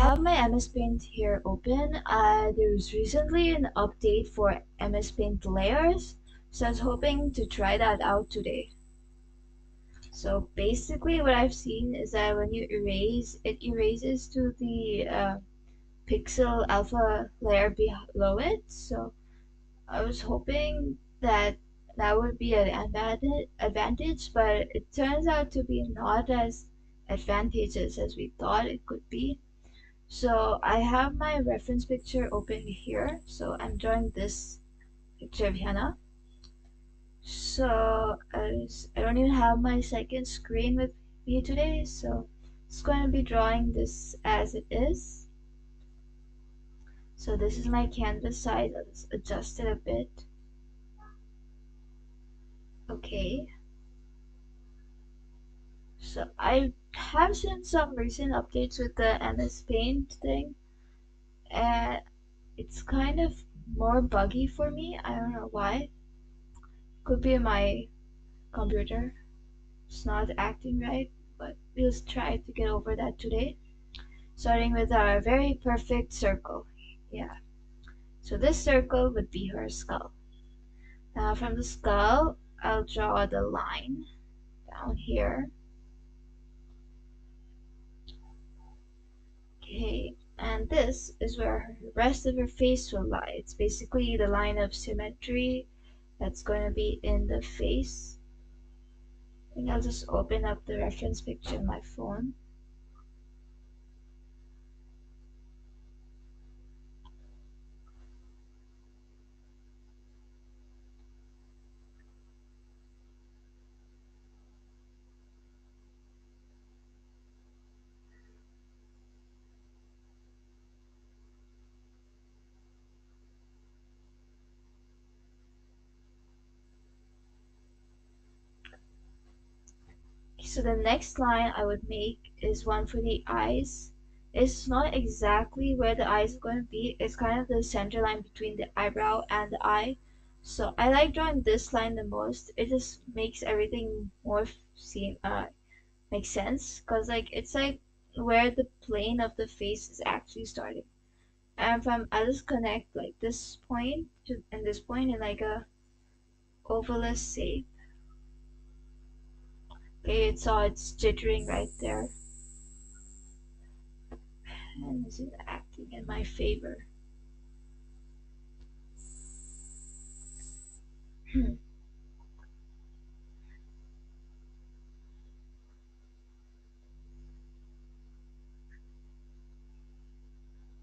have my MS Paint here open. There was recently an update for MS Paint layers, so I was hoping to try that out today. So basically what I've seen is that when you erase, it erases to the pixel alpha layer below it. So I was hoping that that would be an advantage, but it turns out to be not as advantageous as we thought it could be. So I have my reference picture open here. So I'm drawing this picture of Hannah. So I don't even have my second screen with me today, so it's going to be drawing this as it is. So this is my canvas size. I'll just adjust it a bit. Okay. So I have seen some recent updates with the MS Paint thing, and it's kind of more buggy for me. I don't know why. Could be my computer. It's not acting right, but we'll try to get over that today. Starting with our very perfect circle. Yeah. So this circle would be her skull. Now from the skull, I'll draw the line down here. Okay, and this is where the rest of her face will lie. It's basically the line of symmetry that's going to be in the face. I think I'll just open up the reference picture on my phone. So the next line I would make is one for the eyes. It's not exactly where the eyes are going to be. It's kind of the center line between the eyebrow and the eye. So I like drawing this line the most. It just makes everything more seem makes sense because like it's like where the plane of the face is actually starting. And from I just connect like this point to and this point in like a ovalus shape. Okay, so it's jittering right there. And is it acting in my favor?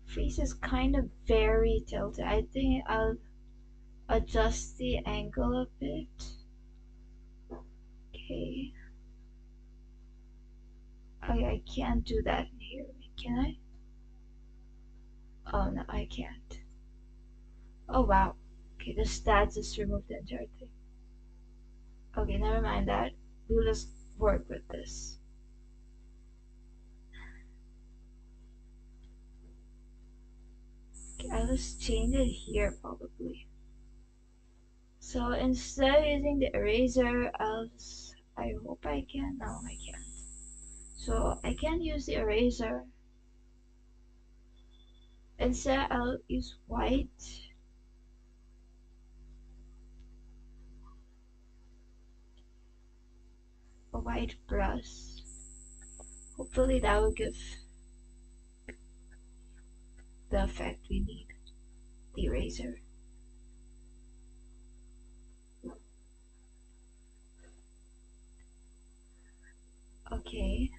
Face is kind of very tilted. I think I'll adjust the angle a bit. Okay. Okay, I can't do that in here. Can I? Oh no, I can't. Oh wow. Okay, the stats just removed the entire thing. Okay, never mind that. We'll just work with this. Okay, I'll just change it here probably. So instead of using the eraser, I hope I can. No, I can't. So I can use the eraser. Instead, I'll use white. A white brush. Hopefully that will give the effect we need. The eraser. Okay.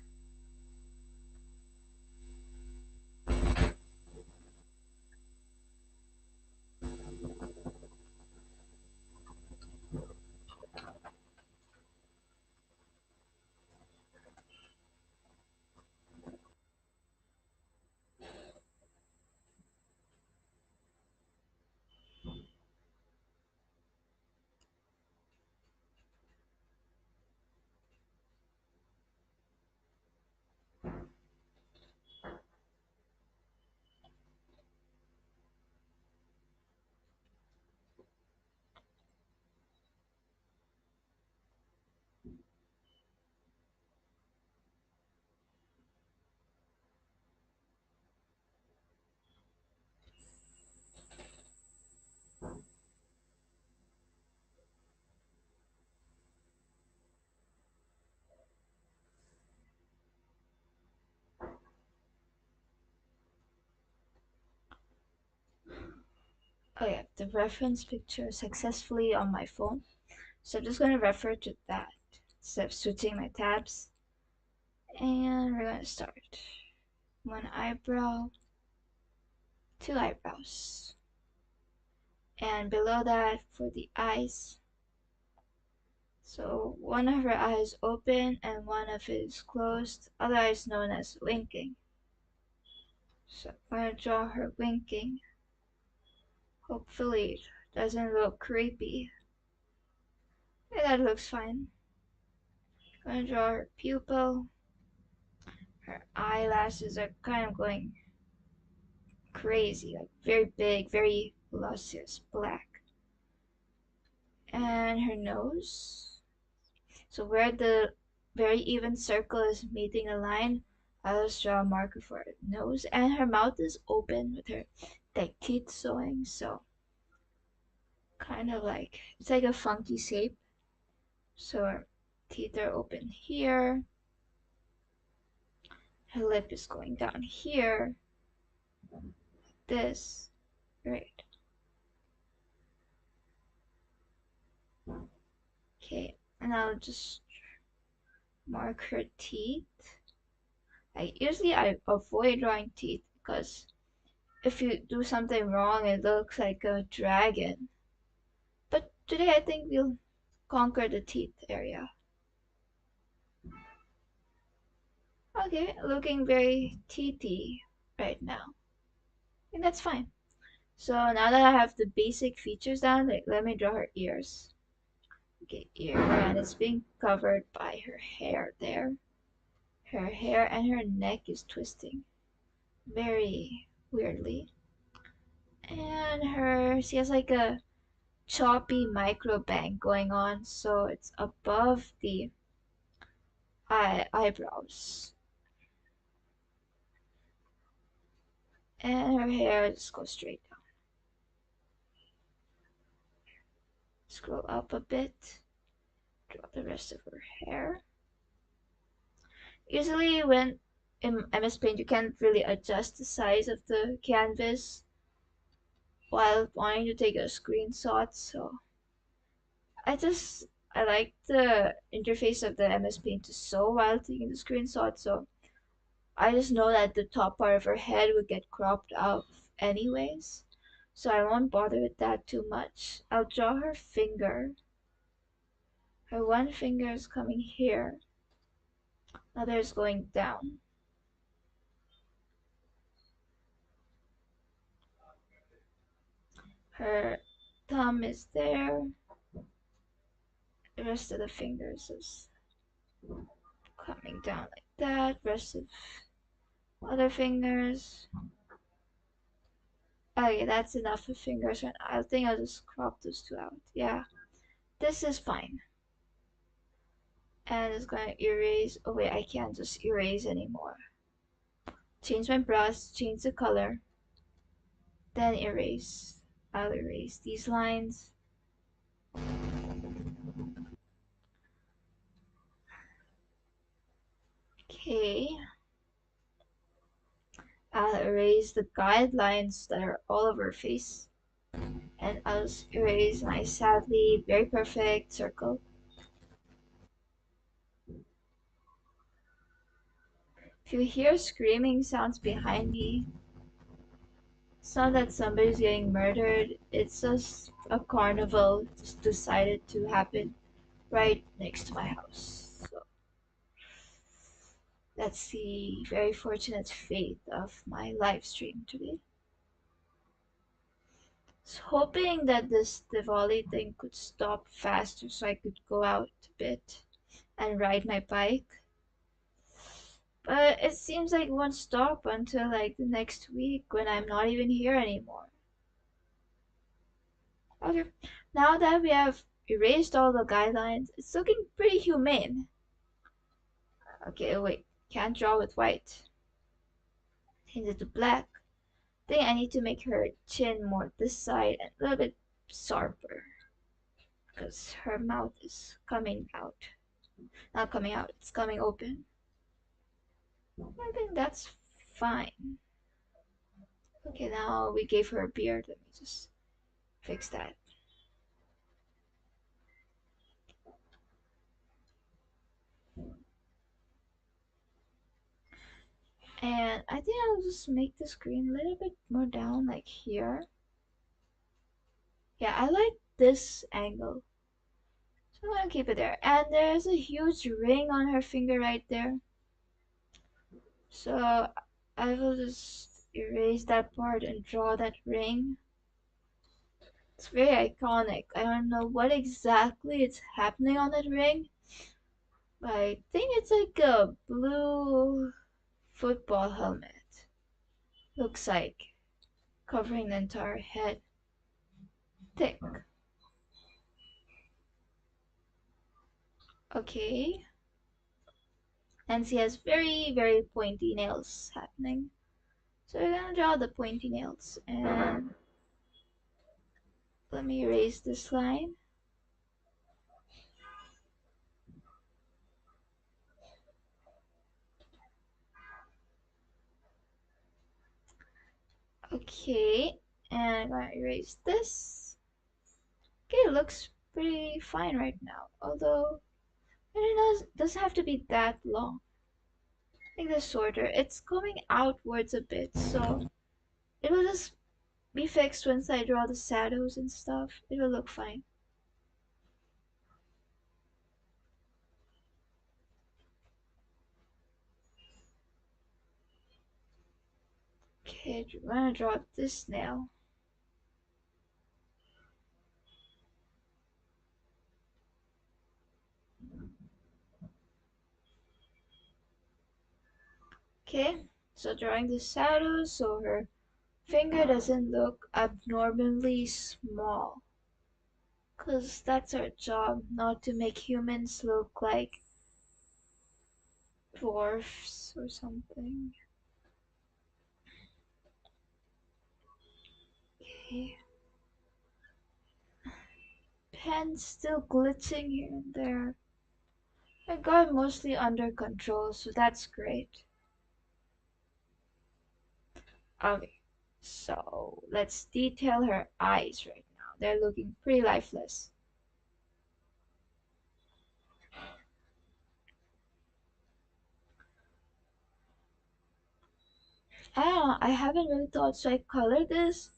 Oh yeah, the reference picture successfully on my phone. So I'm just going to refer to that instead of switching my tabs. And we're going to start. One eyebrow, two eyebrows. And below that for the eyes. So one of her eyes open and one of it is closed, otherwise known as winking. So I'm going to draw her winking. Hopefully it doesn't look creepy. Yeah, that looks fine. I'm going to draw her pupil. Her eyelashes are kind of going crazy, like very big, very luscious, black. And her nose. So where the very even circle is meeting a line, I'll just draw a marker for her nose. And her mouth is open with her like teeth showing, so kind of like it's like a funky shape. So her teeth are open here. Her lip is going down here. This, right? Okay, and I'll just mark her teeth. I avoid drawing teeth because if you do something wrong, it looks like a dragon. But today I think we'll conquer the teeth area. Okay, looking very teethy right now. I think that's fine. So now that I have the basic features down, like, let me draw her ears. Okay, ear, and it's being covered by her hair there. Her hair and her neck is twisting very weirdly. And she has like a choppy micro bang going on, so it's above the eyebrows. And her hair just goes straight down. Scroll up a bit, draw the rest of her hair. Usually when in MS Paint you can't really adjust the size of the canvas while wanting to take a screenshot, so I just I like the interface of the MS Paint to sew while taking the screenshot, so I just know that the top part of her head would get cropped out anyways, so I won't bother with that too much. I'll draw her finger. Her one finger is coming here, other is going down. Her thumb is there. The rest of the fingers is coming down like that. Rest of other fingers. Okay, that's enough of fingers. I think I'll just crop those two out. Yeah, this is fine. And it's gonna erase. Oh wait, I can't just erase anymore. Change my brush, change the color, then erase. I'll erase these lines. Okay. I'll erase the guidelines that are all over her face. And I'll just erase my sadly very perfect circle. If you hear screaming sounds behind me, it's not that somebody's getting murdered, it's just a carnival just decided to happen right next to my house. So that's the very fortunate fate of my live stream today. I was hoping that this Diwali thing could stop faster so I could go out a bit and ride my bike. But it seems like it won't stop until like the next week when I'm not even here anymore. Okay, now that we have erased all the guidelines, it's looking pretty humane. Okay, wait, can't draw with white. Change it to black. Think I need to make her chin more this side and a little bit sharper because her mouth is coming out. Not coming out, it's coming open. I think that's fine. Okay, now we gave her a beard. Let me just fix that. And I think I'll just make the screen a little bit more down, like here. Yeah, I like this angle. So I'm gonna keep it there. And there's a huge ring on her finger right there. So I will just erase that part and draw that ring. It's very iconic. I don't know what exactly is happening on that ring, but I think it's like a blue football helmet. Looks like covering the entire head. Thick. Okay. And she has very, very pointy nails happening. So we're gonna draw the pointy nails. And let me erase this line. Okay. And I'm gonna erase this. Okay, it looks pretty fine right now. Although doesn't have to be that long. Make this shorter. It's coming outwards a bit, so it will just be fixed once I draw the shadows and stuff. It will look fine. Okay, I'm gonna draw this nail. Okay, so drawing the shadows so her finger doesn't look abnormally small. Because that's our job, not to make humans look like dwarfs or something. Okay. Pen still glitching here and there. I got mostly under control, so that's great. Okay, so let's detail her eyes right now. They're looking pretty lifeless. I don't know, I haven't really thought, should I color this?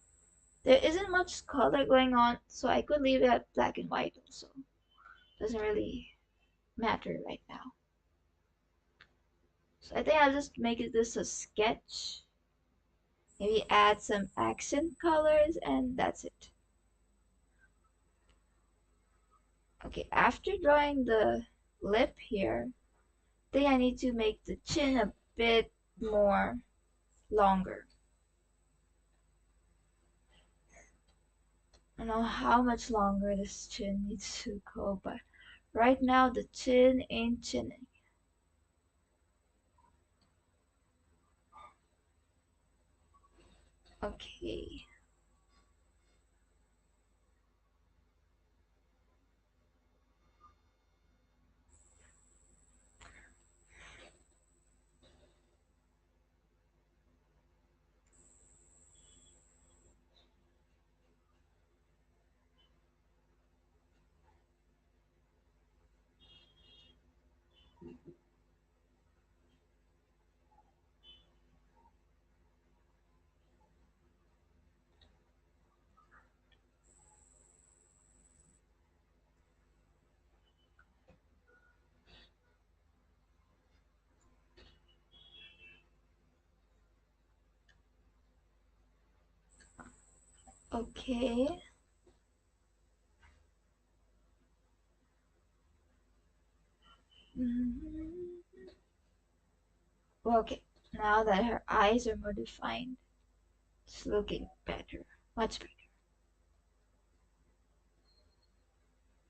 There isn't much color going on, so I could leave it at black and white also. Doesn't really matter right now. So I think I'll just make this a sketch. Maybe add some accent colors and that's it. Okay, after drawing the lip here, I think I need to make the chin a bit more longer. I don't know how much longer this chin needs to go, but right now the chin ain't chinning. Okay. Okay. Mhm. Okay. Now that her eyes are more defined, it's looking better. Much better.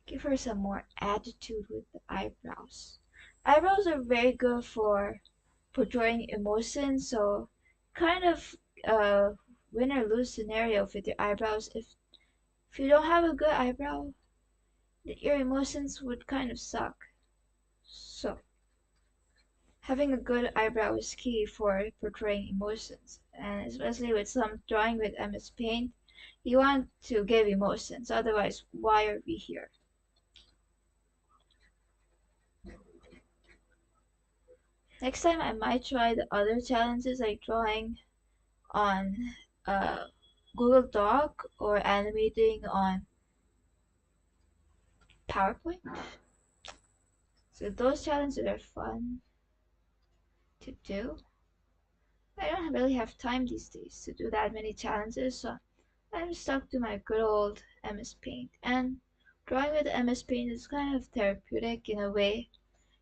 Give her some more attitude with the eyebrows. Eyebrows are very good for portraying emotion, so kind of win or lose scenario with your eyebrows. If you don't have a good eyebrow, your emotions would kind of suck. So having a good eyebrow is key for portraying emotions, and especially with some drawing with MS Paint, You want to give emotions, otherwise, why are we here? Next time, I might try the other challenges like drawing on uh, Google Doc or animating on PowerPoint. So those challenges are fun to do. I don't really have time these days to do that many challenges, so I'm stuck to my good old MS Paint. And drawing with MS Paint is kind of therapeutic in a way.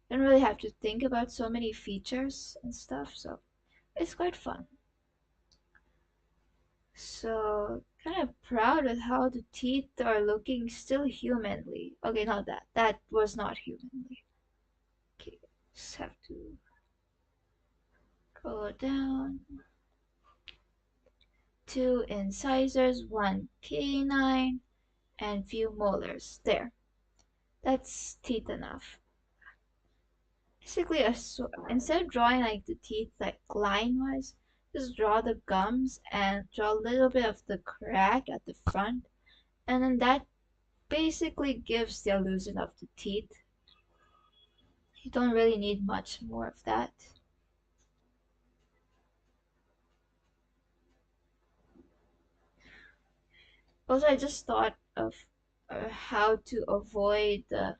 You don't really have to think about so many features and stuff, so it's quite fun. So kind of proud with how the teeth are looking still humanly. Okay, not that. That was not humanly. Okay, just have to go down. Two incisors, one canine, and few molars. There. That's teeth enough. Basically, instead of drawing like the teeth like line wise, just draw the gums and draw a little bit of the crack at the front, and then that basically gives the illusion of the teeth. You don't really need much more of that. Also, I just thought of how to avoid the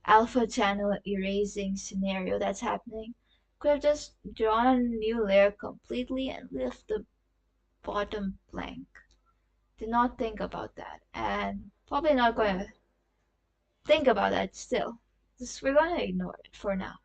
alpha channel erasing scenario that's happening. Could have just drawn a new layer completely and left the bottom blank. Did not think about that, and probably not going to think about that still. Just we're going to ignore it for now.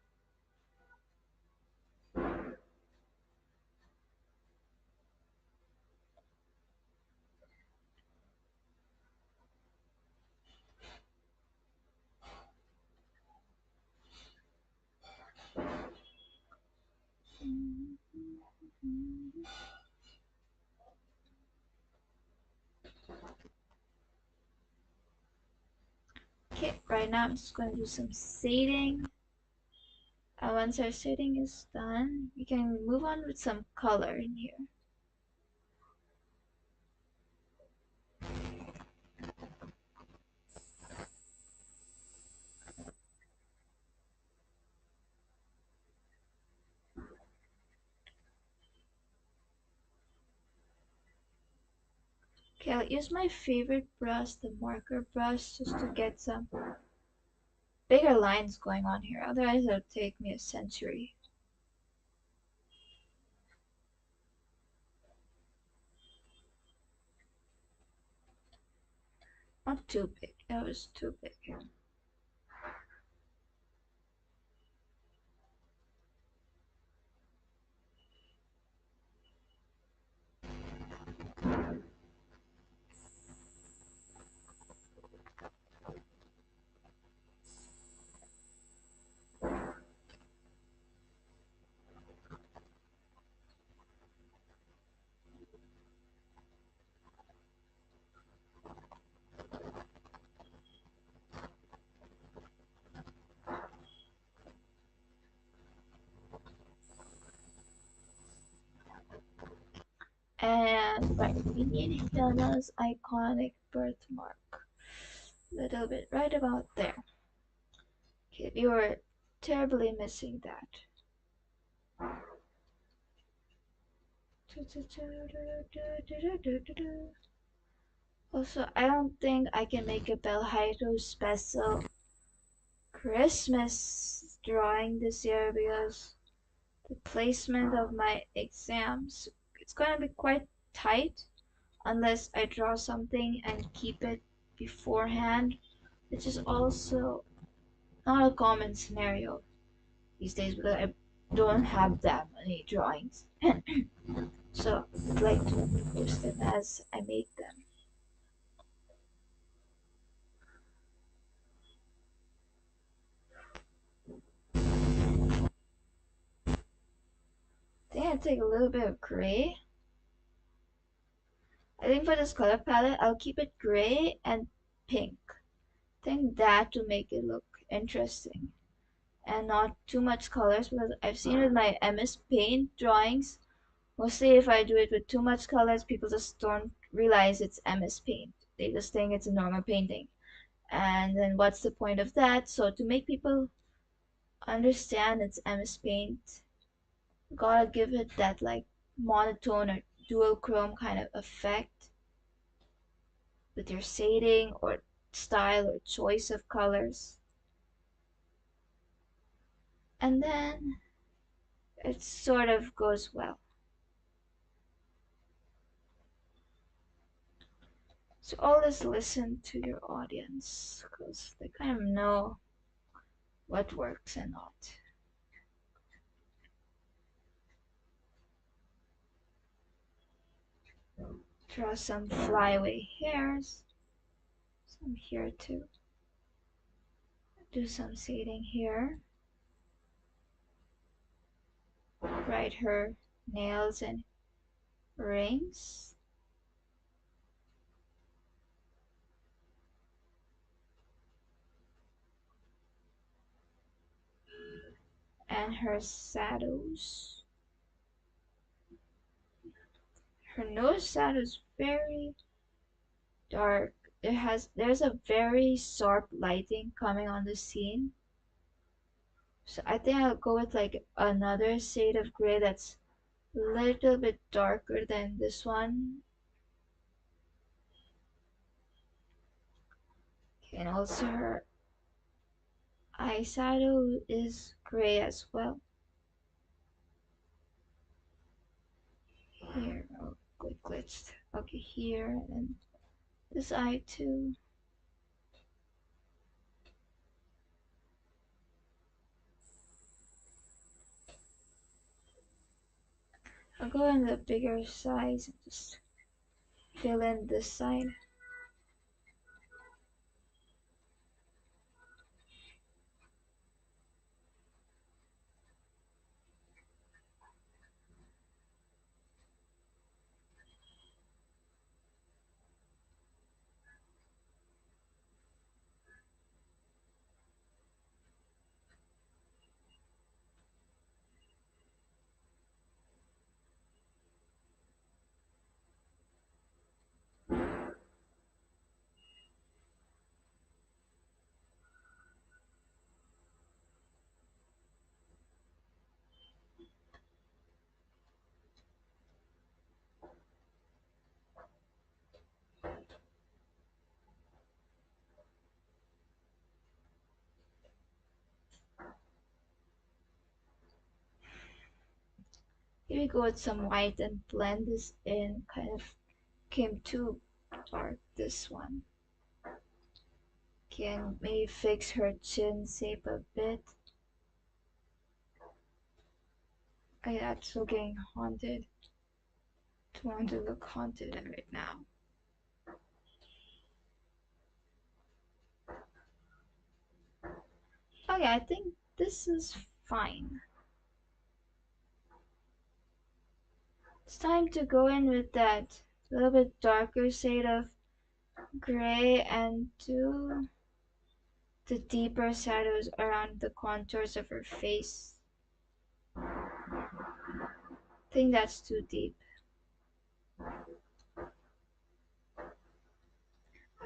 Okay, right now I'm just going to do some shading. Once our shading is done, we can move on with some color in here. Okay, I'll use my favorite brush, the marker brush, just to get some bigger lines going on here. Otherwise, it'll take me a century. Not too big. That was too big. And right, we need Hyuna's iconic birthmark. Little bit right about there. Okay, we were terribly missing that. Also, I don't think I can make a Belhyto special Christmas drawing this year because the placement of my exams, it's gonna be quite tight unless I draw something and keep it beforehand, which is also not a common scenario these days because I don't have that many drawings. So I'd like to post them as I make them. I think I take a little bit of gray. I think for this color palette, I'll keep it gray and pink. I think that to make it look interesting and not too much colors because I've seen with my MS Paint drawings Mostly if I do it with too much colors, people just don't realize it's MS Paint. They just think it's a normal painting. And then what's the point of that? So to make people understand it's MS Paint, gotta give it that like monotone or dual chrome kind of effect with your shading or style or choice of colors. And then it sort of goes well. So always listen to your audience because they kind of know what works and not. Draw some flyaway hairs, some here too. Do some shading here. Write her nails and rings. And her shadows. Her nose shadow is very dark. There's a very sharp lighting coming on the scene. So I think I'll go with like another shade of gray that's a little bit darker than this one. Okay, and also her eyeshadow is gray as well. Here, oh, quick glitched. Okay, here and this eye too. I'll go in the bigger size and just fill in this side. Here we go with some white and blend this in. Kind of came too dark, this one. Can maybe fix her chin shape a bit. Oh yeah, it's still getting haunted. Don't want to look haunted right now. Okay, I think this is fine. It's time to go in with that little bit darker shade of gray and do the deeper shadows around the contours of her face. I think that's too deep.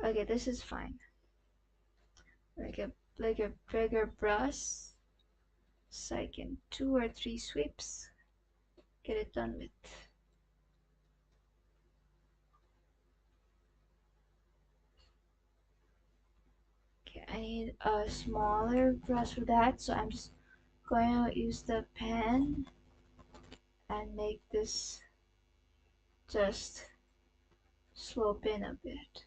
Okay, this is fine. Like a bigger brush, so I can 2 or 3 sweeps get it done with. Okay, I need a smaller brush for that, so I'm just going to use the pen and make this just slope in a bit.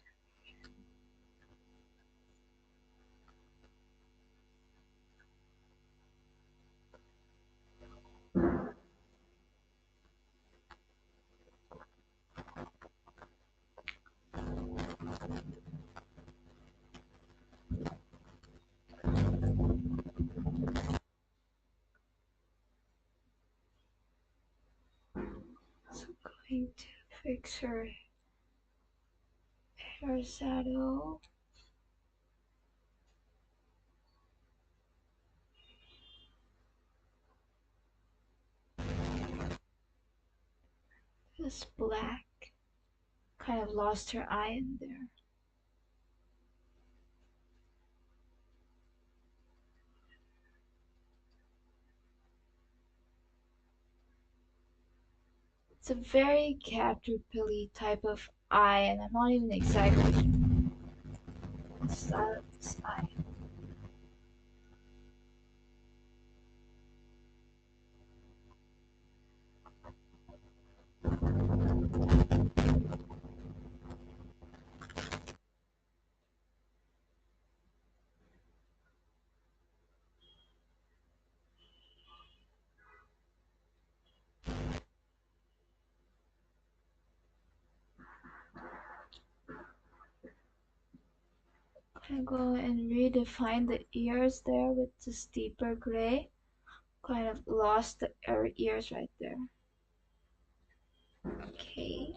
So I'm going to fix her hair shadow. This black. Kind of lost her eye in there. It's a very caterpillar type of eye, and I'm not even exactly sure the style of this eye. I'm going and redefine the ears there with this deeper gray. Kind of lost the ears right there. Okay.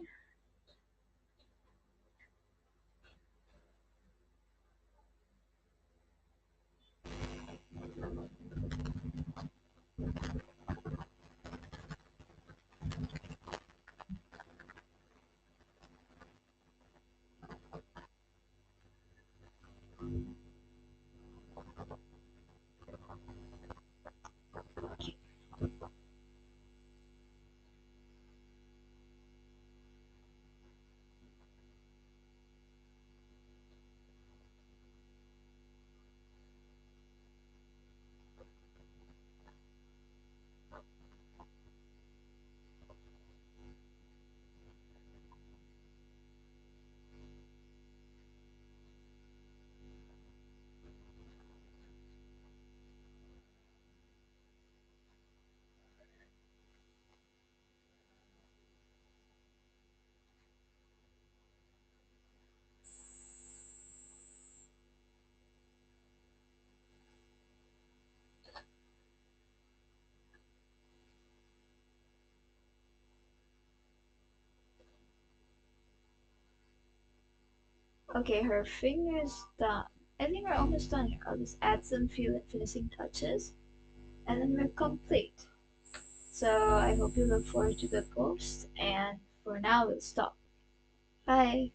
Okay, her fingers done. I think we're almost done here. I'll just add some finishing touches, and then we're complete. So I hope you look forward to the post, and for now we'll stop. Bye!